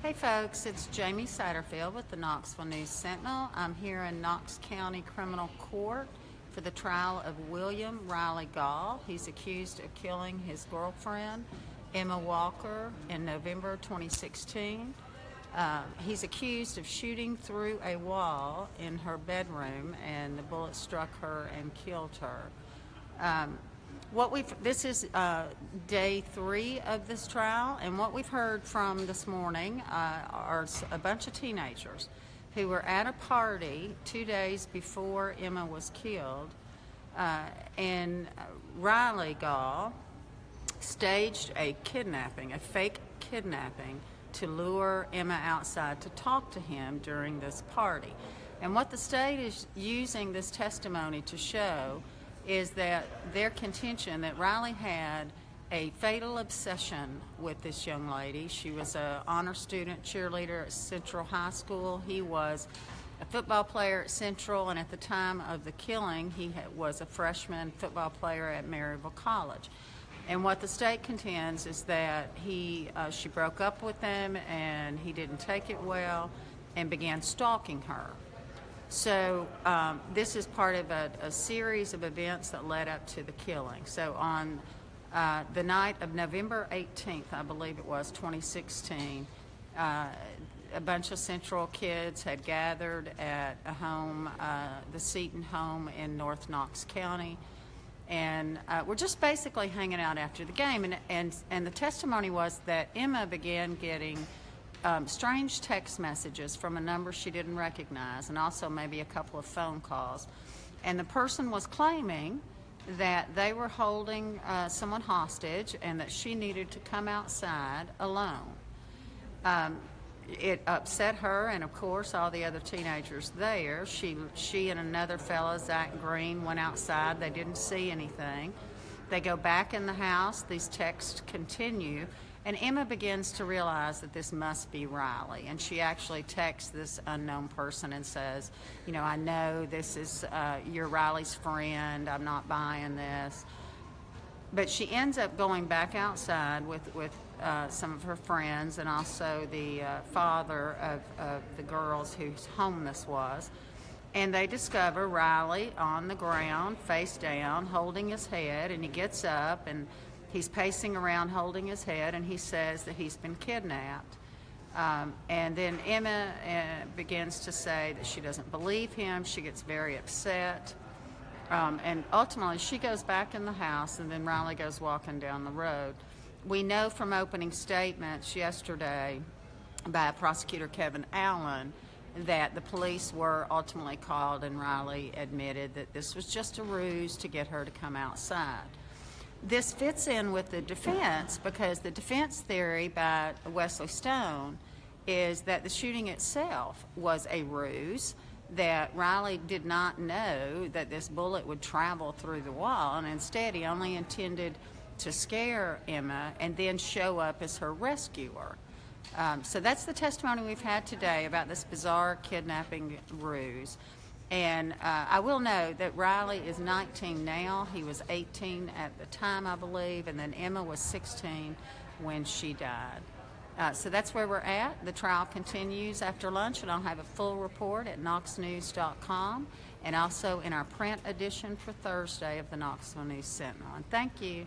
Hey folks, it's Jamie Satterfield with the Knoxville News Sentinel. I'm here in Knox County Criminal Court for the trial of William Riley Gaul. He's accused of killing his girlfriend, Emma Walker, in November 2016. He's accused of shooting through a wall in her bedroom, and the bullet struck her and killed her. This is day 3 of this trial, and what we've heard from this morning are a bunch of teenagers who were at a party 2 days before Emma was killed, and Riley Gaul staged a kidnapping, a fake kidnapping, to lure Emma outside to talk to him during this party. And what the state is using this testimony to show is that their contention that Riley had a fatal obsession with this young lady. She was an honor student cheerleader at Central High School. He was a football player at Central, and at the time of the killing, he was a freshman football player at Maryville College. And what the state contends is that she broke up with him, and he didn't take it well and began stalking her. So this is part of a series of events that led up to the killing. So on the night of November 18th, I believe it was, 2016, a bunch of Central kids had gathered at a home, the Seton home in North Knox County, and we're just basically hanging out after the game. And the testimony was that Emma began getting strange text messages from a number she didn't recognize, and also maybe a couple of phone calls. And the person was claiming that they were holding someone hostage and that she needed to come outside alone. It upset her, and of course all the other teenagers there. She and another fellow, Zach Green, went outside. They didn't see anything. They go back in the house. These texts continue. And Emma begins to realize that this must be Riley, and she actually texts this unknown person and says, you know, I know this is you're Riley's friend, I'm not buying this. But she ends up going back outside with some of her friends, and also the father of the girls whose home this was. And they discover Riley on the ground, face down, holding his head, and he gets up, and he's pacing around holding his head, and he says that he's been kidnapped. And then Emma begins to say that she doesn't believe him. She gets very upset. And ultimately, she goes back in the house, and then Riley goes walking down the road. We know from opening statements yesterday by prosecutor Kevin Allen that the police were ultimately called, and Riley admitted that this was just a ruse to get her to come outside. This fits in with the defense, because the defense theory by Wesley Stone is that the shooting itself was a ruse, that Riley did not know that this bullet would travel through the wall, and instead he only intended to scare Emma and then show up as her rescuer. So that's the testimony we've had today about this bizarre kidnapping ruse. And I will note that Riley is 19 now. He was 18 at the time, I believe, and then Emma was 16 when she died. So that's where we're at. The trial continues after lunch, and I'll have a full report at knoxnews.com and also in our print edition for Thursday of the Knoxville News Sentinel. And thank you.